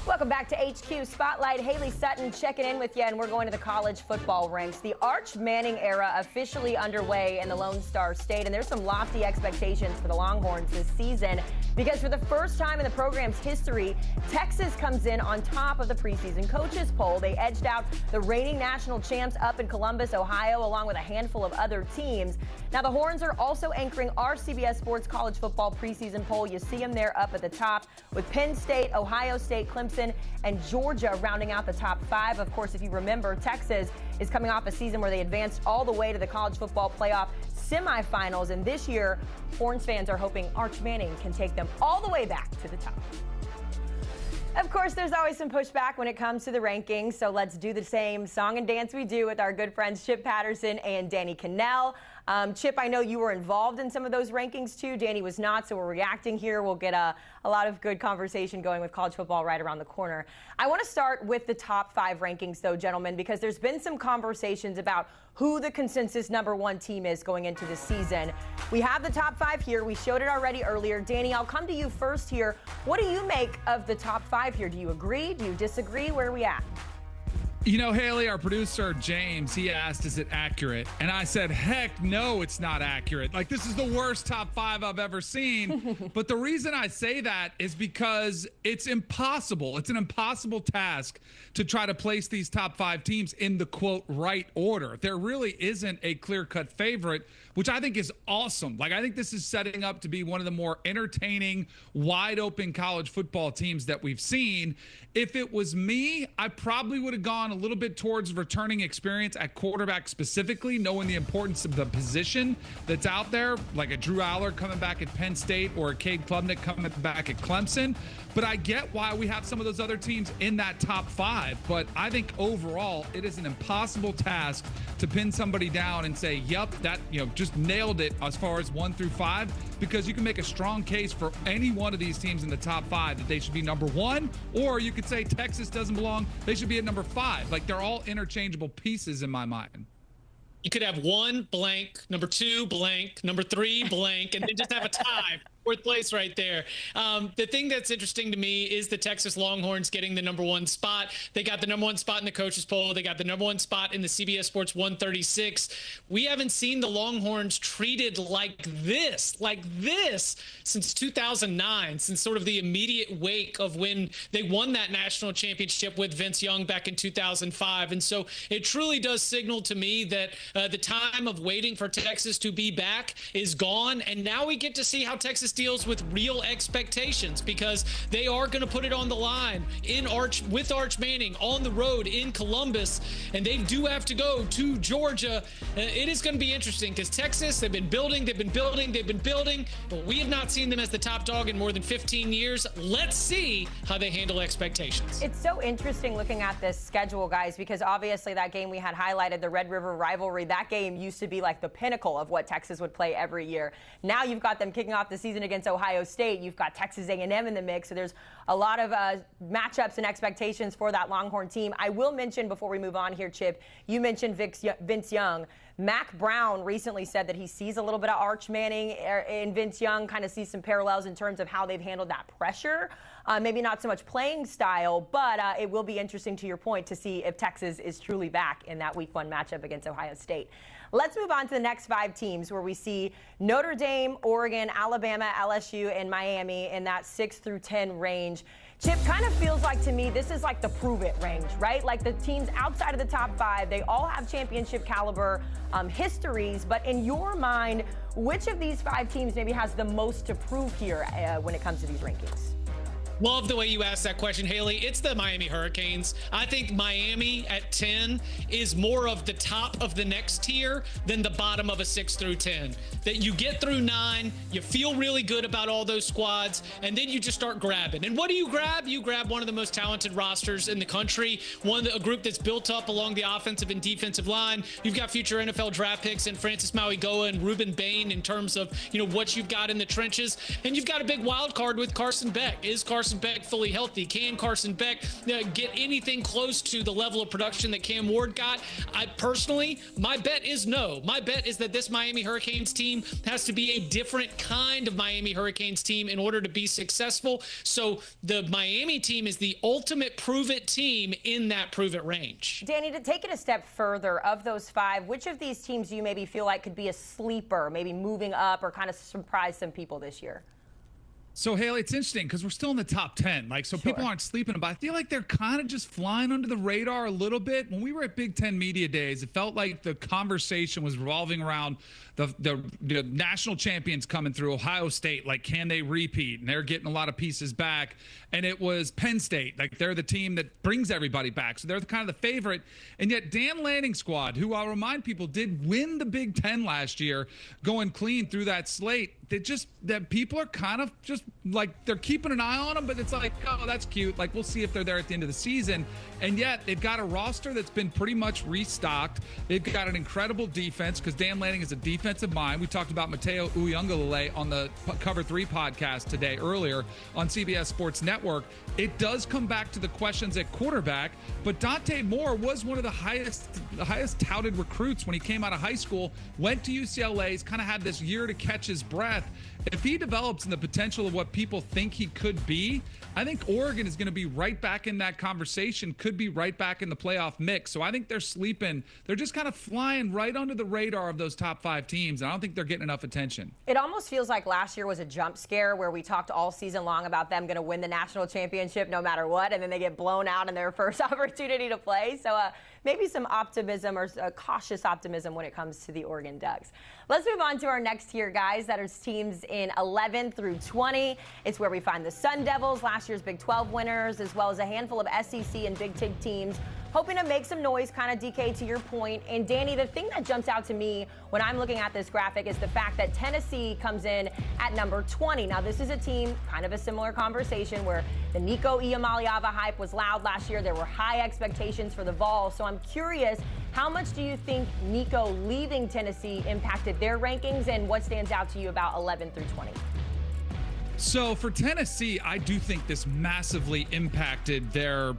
Welcome back to HQ Spotlight. Haley Sutton checking in with you, and we're going to the college football ranks. The Arch Manning era officially underway in the Lone Star State, and there's some lofty expectations for the Longhorns this season because for the first time in the program's history, Texas comes in on top of the preseason coaches poll. They edged out the reigning national champs up in Columbus, Ohio, along with a handful of other teams. Now, the Horns are also anchoring our CBS Sports college football preseason poll. You see them there up at the top with Penn State, Ohio State, Clemson, and Georgia rounding out the top five. Of course, if you remember, Texas is coming off a season where they advanced all the way to the college football playoff semifinals. And this year, Horns fans are hoping Arch Manning can take them all the way back to the top. Of course, there's always some pushback when it comes to the rankings, so let's do the same song and dance we do with our good friends Chip Patterson and Danny Kanell. Chip, I know you were involved in some of those rankings too. Danny was not, so we're reacting here. We'll get a lot of good conversation going with college football right around the corner. I want to start with the top five rankings, though, gentlemen, because there's been some conversations about who the consensus #1 team is going into the season. We have the top five here. We showed it already earlier. Danny, I'll come to you first here. What do you make of the top five here? Do you agree? Do you disagree? Where are we at? You know, Haley, our producer, James, he asked, is it accurate? And I said, heck no, it's not accurate. Like, this is the worst top five I've ever seen. But the reason I say that is because it's impossible. It's an impossible task to try to place these top five teams in the, quote, right order. There really isn't a clear-cut favorite, which I think is awesome. Like, I think this is setting up to be one of the more entertaining, wide-open college football teams that we've seen. If it was me, I probably would have gone a little bit towards returning experience at quarterback specifically, knowing the importance of the position that's out there, like a Drew Aller coming back at Penn State or a Cade Klubnik coming back at Clemson. But I get why we have some of those other teams in that top five. But I think overall, it is an impossible task to pin somebody down and say, yep, that, just nailed it as far as 1 through 5, because you can make a strong case for any one of these teams in the top five that they should be #1, or you could say Texas doesn't belong, they should be at #5. Like, they're all interchangeable pieces in my mind. You could have 1 blank, #2 blank, #3 blank, and then just have a tie. Fourth place right there. The thing that's interesting to me is the Texas Longhorns getting the #1 spot. They got the #1 spot in the coaches poll. They got the #1 spot in the CBS Sports 136. We haven't seen the Longhorns treated like this since 2009, since sort of the immediate wake of when they won that national championship with Vince Young back in 2005. And so it truly does signal to me that the time of waiting for Texas to be back is gone. And now we get to see how Texas deals with real expectations, because they are going to put it on the line with Arch Manning on the road in Columbus, and they do have to go to Georgia. It is going to be interesting because Texas, they've been building, but we have not seen them as the top dog in more than 15 years. Let's see how they handle expectations. It's so interesting looking at this schedule, guys, because obviously that game we had highlighted, the Red River rivalry, that game used to be like the pinnacle of what Texas would play every year. Now you've got them kicking off the season against Ohio State. You've got Texas A&M in the mix, so there's a lot of matchups and expectations for that Longhorn team. I will mention before we move on here, Chip, you mentioned Vince Young. Mac Brown recently said that he sees a little bit of Arch Manning in Vince Young, kind of sees some parallels in terms of how they've handled that pressure. Maybe not so much playing style, but it will be interesting, to your point, to see if Texas is truly back in that Week 1 matchup against Ohio State. Let's move on to the next 5 teams where we see Notre Dame, Oregon, Alabama, LSU, and Miami in that 6 through 10 range. Chip, kind of feels like to me this is like the prove-it range, right? Like the teams outside of the top 5, they all have championship caliber histories. But in your mind, which of these 5 teams maybe has the most to prove here when it comes to these rankings? Love the way you asked that question, Haley. It's the Miami Hurricanes. I think Miami at 10 is more of the top of the next tier than the bottom of a 6 through 10. That you get through 9, you feel really good about all those squads, and then you just start grabbing. And what do you grab? You grab one of the most talented rosters in the country, a group that's built up along the offensive and defensive line. You've got future NFL draft picks in Francis Mauigoa and Ruben Bain in terms of what you've got in the trenches, and you've got a big wild card with Carson Beck. Is Carson Carson Beck fully healthy? Can Carson Beck get anything close to the level of production that Cam Ward got? I personally, my bet is no. My bet is that this Miami Hurricanes team has to be a different kind of Miami Hurricanes team in order to be successful. So the Miami team is the ultimate prove-it team in that prove-it range. Danny, to take it a step further, of those 5, which of these teams do you maybe feel like could be a sleeper, maybe moving up or kind of surprise some people this year? So, Haley, it's interesting because we're still in the top 10. Sure. People aren't sleeping, but I feel like they're kind of just flying under the radar a little bit. When we were at Big Ten Media Days, it felt like the conversation was revolving around the national champions coming through Ohio State. Can they repeat? And they're getting a lot of pieces back. And it was Penn State. They're the team that brings everybody back. So they're kind of the favorite. And yet Dan Lanning's squad, who I'll remind people did win the Big Ten last year, going clean through that slate, that people are kind of just they're keeping an eye on them, but it's oh, that's cute. We'll see if they're there at the end of the season. And yet they've got a roster that's been pretty much restocked. They've got an incredible defense because Dan Lanning is a defensive mind. We talked about Mateo Uyunglele on the Cover 3 podcast today earlier on CBS Sports Network. It does come back to the questions at quarterback, but Dante Moore was one of the highest touted recruits when he came out of high school, went to UCLA. He's kind of had this year to catch his breath. If he develops in the potential of what people think he could be, I think Oregon is going to be right back in that conversation, could be right back in the playoff mix. So I think they're sleeping. They're just kind of flying right under the radar of those top 5 teams. And I don't think they're getting enough attention. It almost feels like last year was a jump scare where we talked all season long about them going to win the national championship no matter what, and then they get blown out in their first opportunity to play. So maybe some optimism or cautious optimism when it comes to the Oregon Ducks. Let's move on to our next tier, guys. That is teams in 11 through 20. It's where we find the Sun Devils, last year's Big 12 winners, as well as a handful of SEC and Big Ten teams hoping to make some noise, kind of, DK, to your point. And Danny, the thing that jumps out to me when I'm looking at this graphic is the fact that Tennessee comes in at number 20. Now, this is a team, kind of a similar conversation, where the Nico Iamaleava hype was loud last year. There were high expectations for the Vols. So I'm curious, how much do you think Nico leaving Tennessee impacted their rankings, and what stands out to you about 11 through 20? So for Tennessee, I do think this massively impacted their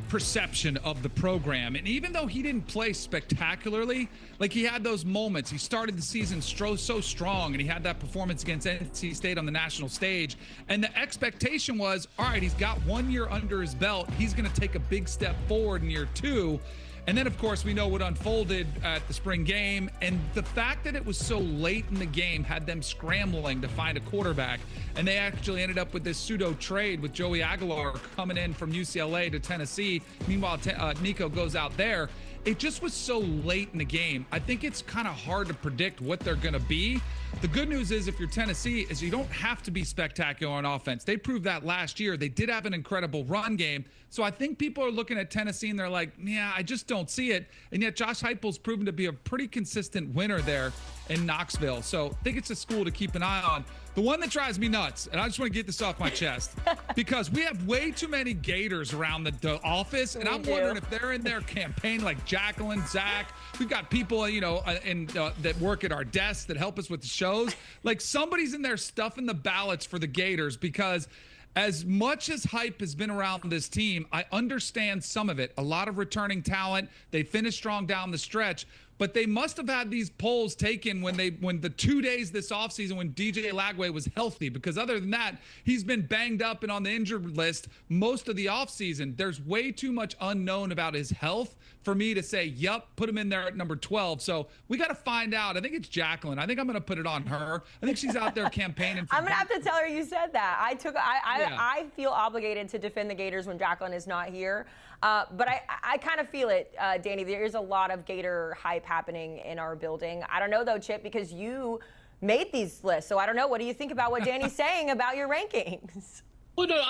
perception of the program. And even though he didn't play spectacularly, he had those moments. He started the season so strong, and he had that performance against NC State on the national stage. And the expectation was, all right, he's got 1 year under his belt. He's going to take a big step forward in year 2. And then, of course, we know what unfolded at the spring game. And the fact that it was so late in the game had them scrambling to find a quarterback. And they actually ended up with this pseudo trade with Joey Aguilar coming in from UCLA to Tennessee. Meanwhile, Nico goes out there. It just was so late in the game. I think it's kind of hard to predict what they're going to be. The good news is, if you're Tennessee, is you don't have to be spectacular on offense. They proved that last year. They did have an incredible run game. So I think people are looking at Tennessee and they're like, yeah, I just don't see it. And yet Josh Heupel's proven to be a pretty consistent winner there in Knoxville. So I think it's a school to keep an eye on. The one that drives me nuts, and I just want to get this off my chest, because we have way too many Gators around the office, and I'm wondering if they're in their campaign, like Jacqueline, Zach. We've got people, that work at our desks that help us with the shows. Somebody's in there stuffing the ballots for the Gators, because as much as hype has been around this team, I understand some of it. A lot of returning talent. They finished strong down the stretch. But they must have had these polls taken when the 2 days this offseason when DJ Lagway was healthy, because other than that, he's been banged up and on the injured list most of the offseason. There's way too much unknown about his health for me to say, yep, put him in there at number 12. So we got to find out. I think it's Jacqueline. I think I'm going to put it on her. I think she's out there campaigning. I'm going to have to tell her you said that. I feel obligated to defend the Gators when Jacqueline is not here. But I kind of feel it, Danny. There is a lot of Gator hype happening in our building. I don't know, though, Chip, because you made these lists. So I don't know. What do you think about what Danny's saying about your rankings? Well, no,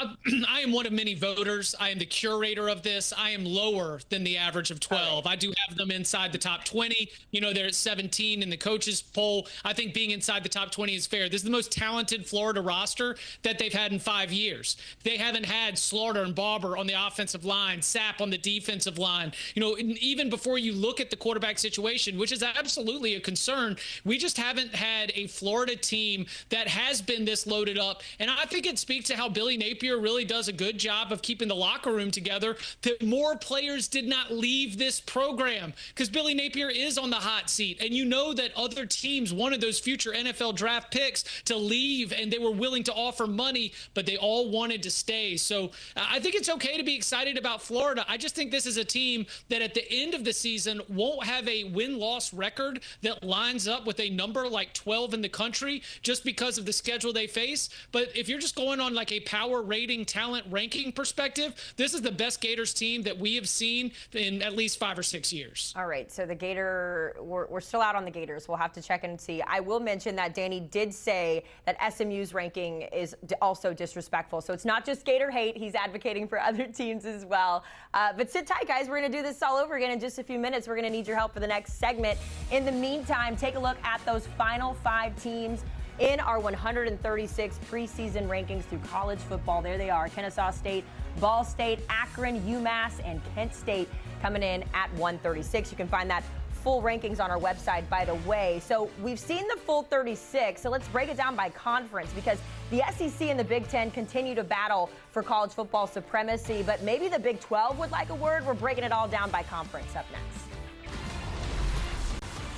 I am one of many voters. I am the curator of this. I am lower than the average of 12. I do have them inside the top 20. They're at 17 in the coaches poll. I think being inside the top 20 is fair. This is the most talented Florida roster that they've had in 5 years. They haven't had Slaughter and Barber on the offensive line, Sapp on the defensive line. Even before you look at the quarterback situation, which is absolutely a concern, we just haven't had a Florida team that has been this loaded up. And I think it speaks to how Billy Billy Napier really does a good job of keeping the locker room together, that more players did not leave this program, because Billy Napier is on the hot seat. And you know that other teams wanted those future NFL draft picks to leave, and they were willing to offer money, but they all wanted to stay. So I think it's okay to be excited about Florida. I just think this is a team that at the end of the season won't have a win-loss record that lines up with a number like 12 in the country just because of the schedule they face. But if you're just going on like a power rating, talent ranking perspective, this is the best Gators team that we have seen in at least 5 or 6 years. All right, so the Gator, we're still out on the Gators. We'll have to check and see. I will mention that Danny did say that SMU's ranking is also disrespectful. So it's not just Gator hate. He's advocating for other teams as well. But sit tight, guys. We're going to do this all over again in just a few minutes. We're going to need your help for the next segment. In the meantime, take a look at those final 5 teams in our 136 preseason rankings through college football. There they are: Kennesaw State, Ball State, Akron, UMass, and Kent State coming in at 136. You can find that full rankings on our website, by the way. So we've seen the full 36, so let's break it down by conference, because the SEC and the Big Ten continue to battle for college football supremacy, but maybe the Big 12 would like a word. We're breaking it all down by conference up next.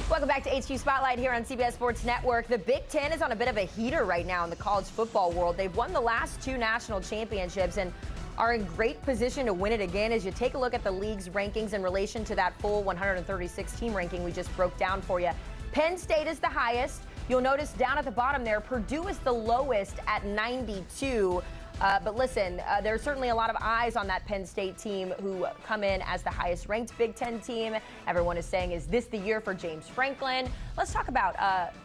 Welcome back to HQ Spotlight here on CBS Sports Network. The Big Ten is on a bit of a heater right now in the college football world. They've won the last 2 national championships and are in great position to win it again. As you take a look at the league's rankings in relation to that full 136 team ranking we just broke down for you, Penn State is the highest. You'll notice down at the bottom there, Purdue is the lowest at 92. But listen, there's certainly a lot of eyes on that Penn State team, who come in as the highest ranked Big Ten team. Everyone is saying, is this the year for James Franklin? Let's talk about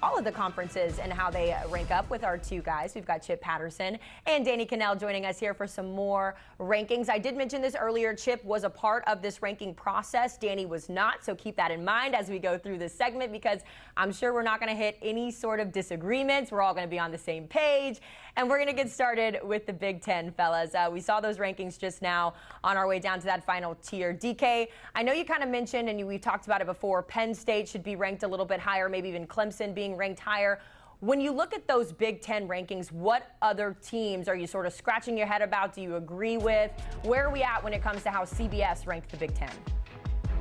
all of the conferences and how they rank up with our 2 guys. We've got Chip Patterson and Danny Kanell joining us here for some more rankings. I did mention this earlier. Chip was a part of this ranking process. Danny was not, so keep that in mind as we go through this segment, because I'm sure we're not going to hit any sort of disagreements. We're all going to be on the same page. And we're going to get started with the Big Ten, fellas. We saw those rankings just now on our way down to that final tier. DK, I know you kind of mentioned, and we've talked about it before, Penn State should be ranked a little bit higher, maybe even Clemson being ranked higher. When you look at those Big Ten rankings, what other teams are you sort of scratching your head about? Do you agree with? Where are we at when it comes to how CBS ranked the Big Ten?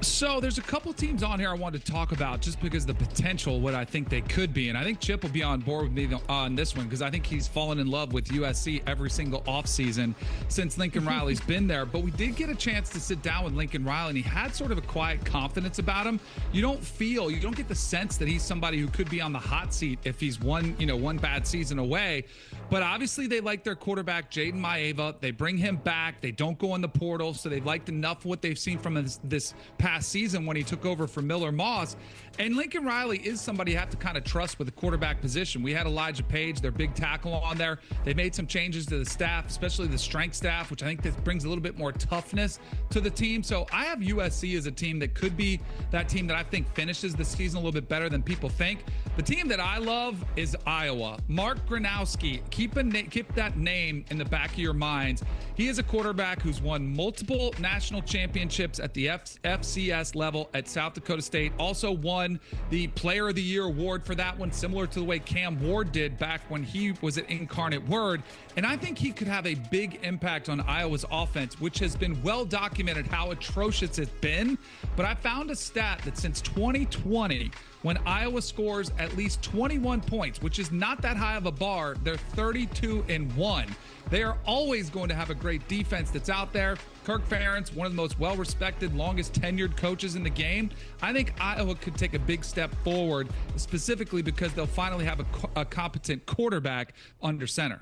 So there's a couple teams on here I wanted to talk about just because of the potential, what I think they could be. And I think Chip will be on board with me on this one, because I think he's fallen in love with USC every single offseason since Lincoln Riley's been there. But we did get a chance to sit down with Lincoln Riley, and he had sort of a quiet confidence about him. You don't get the sense that he's somebody who could be on the hot seat if he's one bad season away. But obviously they like their quarterback, Jaden Maeva. They bring him back. They don't go in the portal. So they've liked enough what they've seen from this past season when he took over for Miller Moss. And Lincoln Riley is somebody you have to kind of trust with the quarterback position. We had Elijah Page, their big tackle, on there. They made some changes to the staff, especially the strength staff, which I think this brings a little bit more toughness to the team. So I have USC as a team that could be that team that I think finishes the season a little bit better than people think. The team that I love is Iowa. Mark Gronowski, keep that name in the back of your minds. He is a quarterback who's won multiple national championships at the FCS level at South Dakota State. Also won the Player of the Year award for that one, similar to the way Cam Ward did back when he was at Incarnate Word. And I think he could have a big impact on Iowa's offense, which has been well documented how atrocious it's been. But I found a stat that since 2020, when Iowa scores at least 21 points, which is not that high of a bar, they're 32-1. They are always going to have a great defense that's out there. Kirk Ferentz, one of the most well-respected, longest tenured coaches in the game. I think Iowa could take a big step forward, specifically because they'll finally have a competent quarterback under center.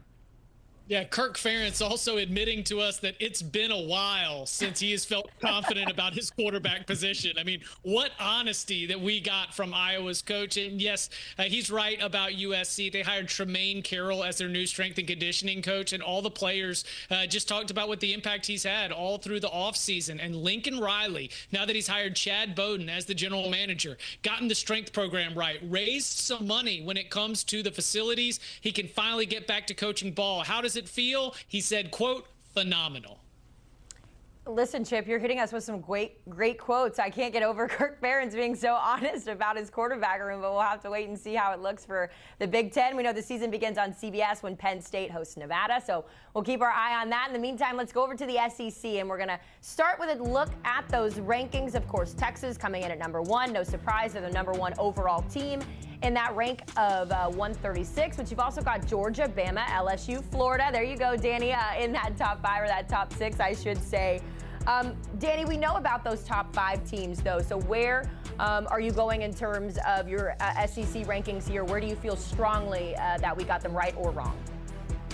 Yeah, Kirk Ferentz also admitting to us that it's been a while since he has felt confident about his quarterback position. I mean, what honesty that we got from Iowa's coach. And yes, he's right about USC. They hired Tremaine Carroll as their new strength and conditioning coach, and all the players just talked about what the impact he's had all through the offseason. And Lincoln Riley, now that he's hired Chad Bowden as the general manager, gotten the strength program right, raised some money when it comes to the facilities, he can finally get back to coaching ball. How does it feel? He said, quote, phenomenal. Listen, Chip, you're hitting us with some great quotes. I can't get over Kirk Ferentz being so honest about his quarterback room, but we'll have to wait and see how it looks for the Big Ten. We know the season begins on CBS when Penn State hosts Nevada, so we'll keep our eye on that. In the meantime, let's go over to the SEC, and we're going to start with a look at those rankings. Of course, Texas coming in at number 1. No surprise, they're the number 1 overall team in that rank of 136, but you've also got Georgia, Bama, LSU, Florida. There you go, Danny, in that top 5 or that top 6, I should say. Danny, we know about those top 5 teams, though. So where are you going in terms of your SEC rankings here? Where do you feel strongly that we got them right or wrong?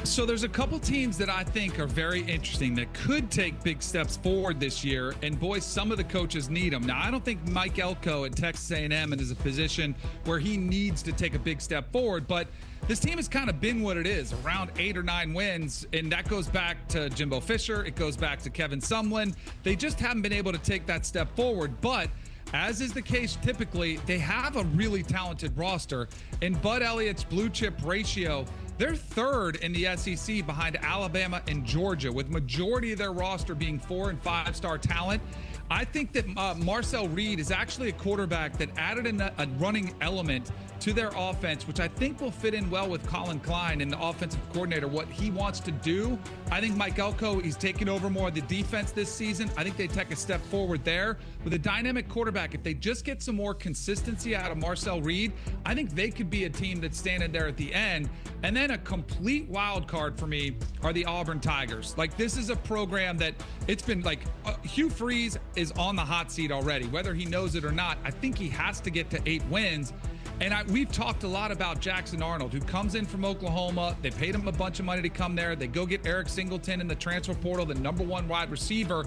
So there's a couple teams that I think are very interesting that could take big steps forward this year, and boy, some of the coaches need them. Now, I don't think Mike Elko at Texas A&M is a position where he needs to take a big step forward, but this team has kind of been what it is, around 8 or 9 wins, and that goes back to Jimbo Fisher. It goes back to Kevin Sumlin. They just haven't been able to take that step forward, but as is the case typically, they have a really talented roster. In Bud Elliott's blue chip ratio, they're 3rd in the SEC behind Alabama and Georgia, with majority of their roster being 4- and 5-star talent. I think that Marcel Reed is actually a quarterback that added a running element to their offense, which I think will fit in well with Colin Klein and the offensive coordinator, what he wants to do. I think Mike Elko, he's taken over more of the defense this season. I think they take a step forward there. With a dynamic quarterback, if they just get some more consistency out of Marcel Reed, I think they could be a team that's standing there at the end. And then a complete wild card for me are the Auburn Tigers. Like, this is a program that it's been like Hugh Freeze is on the hot seat already, whether he knows it or not. I think he has to get to 8 wins. And we've talked a lot about Jackson Arnold, who comes in from Oklahoma. They paid him a bunch of money to come there. They go get Eric Singleton in the transfer portal, the number 1 wide receiver.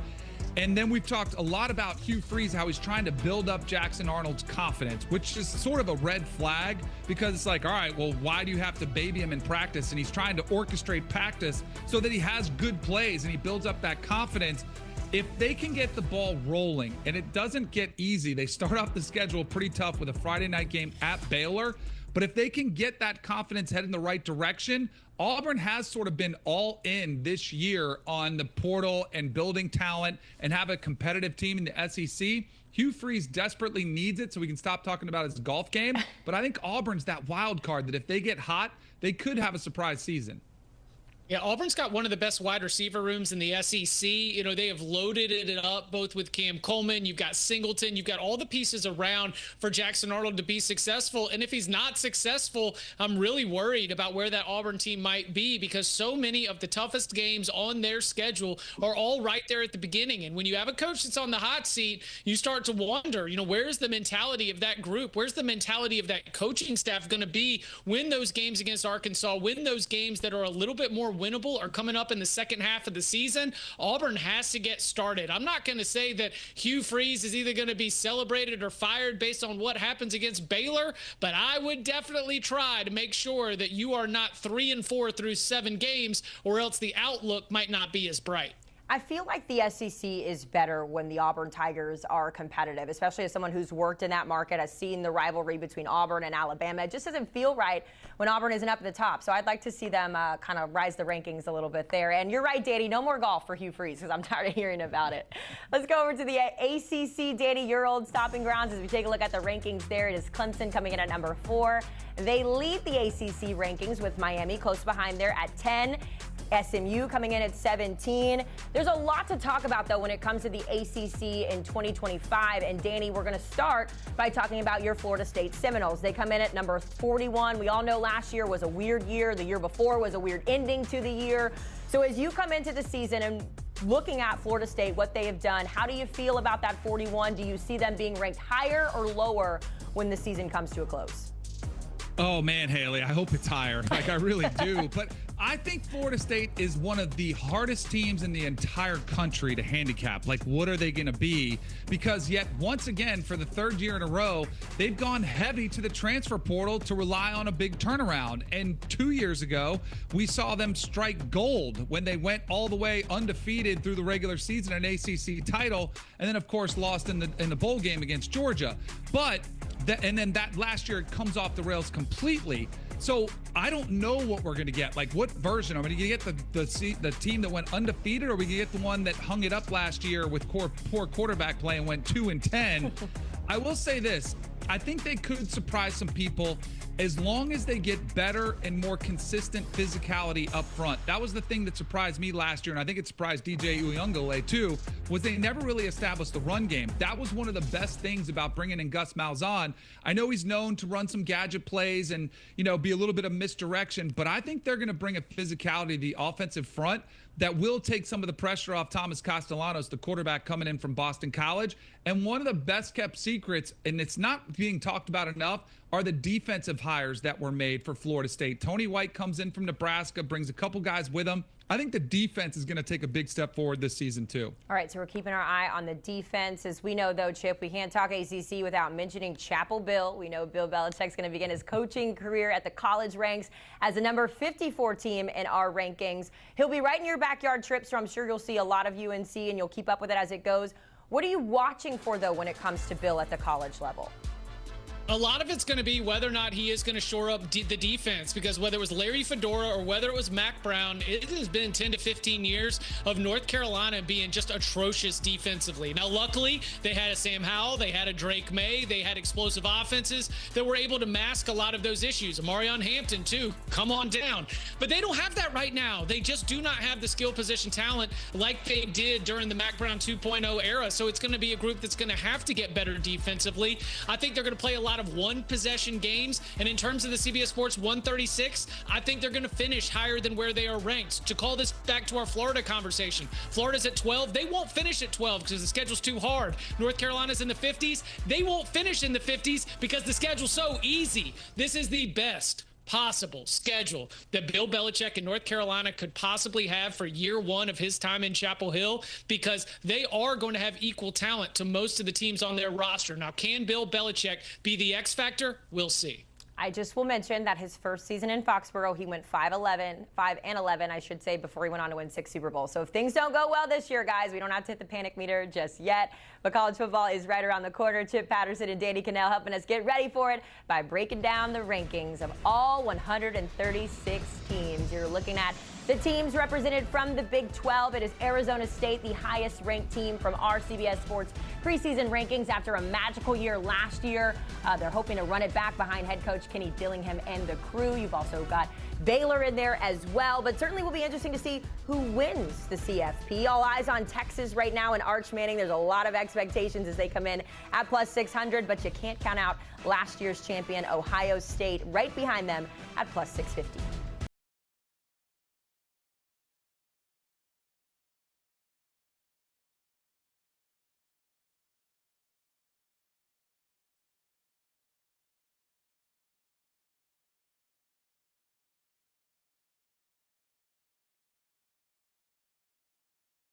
And then we've talked a lot about Hugh Freeze, how he's trying to build up Jackson Arnold's confidence, which is sort of a red flag, because it's like, all right, well, why do you have to baby him in practice? And he's trying to orchestrate practice so that he has good plays and he builds up that confidence. If they can get the ball rolling, and it doesn't get easy, they start off the schedule pretty tough with a Friday night game at Baylor. But if they can get that confidence heading the right direction, Auburn has sort of been all in this year on the portal and building talent and have a competitive team in the SEC. Hugh Freeze desperately needs it so we can stop talking about his golf game. But I think Auburn's that wild card that if they get hot, they could have a surprise season. Yeah, Auburn's got one of the best wide receiver rooms in the SEC. You know, they have loaded it up both with Cam Coleman. You've got Singleton. You've got all the pieces around for Jackson Arnold to be successful. And if he's not successful, I'm really worried about where that Auburn team might be, because so many of the toughest games on their schedule are all right there at the beginning. And when you have a coach that's on the hot seat, you start to wonder, you know, where's the mentality of that group? Where's the mentality of that coaching staff going to be when those games against Arkansas, when those games that are a little bit more winnable are coming up in the second half of the season? Auburn has to get started. I'm not going to say that Hugh Freeze is either going to be celebrated or fired based on what happens against Baylor, but I would definitely try to make sure that you are not 3-4 through 7 games, or else the outlook might not be as bright. I feel like the SEC is better when the Auburn Tigers are competitive, especially as someone who's worked in that market, has seen the rivalry between Auburn and Alabama. It just doesn't feel right when Auburn isn't up at the top. So I'd like to see them kind of rise the rankings a little bit there. And you're right, Danny, no more golf for Hugh Freeze, because I'm tired of hearing about it. Let's go over to the ACC. Danny, your old stopping grounds. As we take a look at the rankings there, it is Clemson coming in at number 4. They lead the ACC rankings with Miami close behind there at 10. SMU coming in at 17. There's a lot to talk about, though, when it comes to the ACC in 2025. And, Danny, we're going to start by talking about your Florida State Seminoles. They come in at number 41. We all know last year was a weird year. The year before was a weird ending to the year. So as you come into the season and looking at Florida State, what they have done, how do you feel about that 41? Do you see them being ranked higher or lower when the season comes to a close? Oh, man, Haley, I hope it's higher. Like, I really do. But I think Florida State is one of the hardest teams in the entire country to handicap. Like, what are they going to be? Because yet, once again, for the 3rd year in a row, they've gone heavy to the transfer portal to rely on a big turnaround. And 2 years ago, we saw them strike gold when they went all the way undefeated through the regular season, an ACC title, and then, of course, lost in the bowl game against Georgia. But and then that last year it comes off the rails completely. So I don't know what we're going to get. Like, what version? Are we going to get the team that went undefeated, or are we going to get the one that hung it up last year with poor quarterback play and went 2-10? I will say this. I think they could surprise some people as long as they get better and more consistent physicality up front. That was the thing that surprised me last year, and I think it surprised DJ Uyunglele too, was they never really established the run game. That was one of the best things about bringing in Gus Malzahn. I know he's known to run some gadget plays and, be a little bit of misdirection, but I think they're going to bring a physicality to the offensive front that will take some of the pressure off Thomas Castellanos, the quarterback coming in from Boston College. And one of the best kept secrets, and it's not being talked about enough, are the defensive hires that were made for Florida State. Tony White comes in from Nebraska, brings a couple guys with him. I think the defense is going to take a big step forward this season, too. All right, so we're keeping our eye on the defense. As we know, though, Chip, we can't talk ACC without mentioning Chapel Bill. We know Bill Belichick's going to begin his coaching career at the college ranks as the number 54 team in our rankings. He'll be right in your backyard, Trip, so I'm sure you'll see a lot of UNC, and you'll keep up with it as it goes. What are you watching for, though, when it comes to Bill at the college level? A lot of it's going to be whether or not he is going to shore up the defense, because whether it was Larry Fedora or whether it was Mac Brown, it has been 10 to 15 years of North Carolina being just atrocious defensively. Now, luckily, they had a Sam Howell, they had a Drake May, they had explosive offenses that were able to mask a lot of those issues. Amarion Hampton, too, come on down. But they don't have that right now. They just do not have the skill position talent like they did during the Mac Brown 2.0 era. So it's going to be a group that's going to have to get better defensively. I think they're going to play a lot of one possession games, and in terms of the CBS Sports 136, I think they're going to finish higher than where they are ranked. To call this back to our Florida conversation, Florida's at 12. They won't finish at 12 because the schedule's too hard. North Carolina's in the 50s. They won't finish in the 50s because the schedule's so easy. This is the best possible schedule that Bill Belichick in North Carolina could possibly have for year one of his time in Chapel Hill, because they are going to have equal talent to most of the teams on their roster. Now, can Bill Belichick be the X factor? We'll see. I just will mention that his first season in Foxborough, he went 5-11, I should say, before he went on to win 6 Super Bowls. So if things don't go well this year, guys, we don't have to hit the panic meter just yet. But college football is right around the corner. Chip Patterson and Danny Kanell helping us get ready for it by breaking down the rankings of all 136 teams. You're looking at the teams represented from the Big 12. It is Arizona State, the highest ranked team from our CBS Sports preseason rankings after a magical year last year. They're hoping to run it back behind head coach Kenny Dillingham and the crew. You've also got Baylor in there as well, but certainly will be interesting to see who wins the CFP. All eyes on Texas right now and Arch Manning. There's a lot of expectations as they come in at plus 600, but you can't count out last year's champion Ohio State right behind them at plus 650.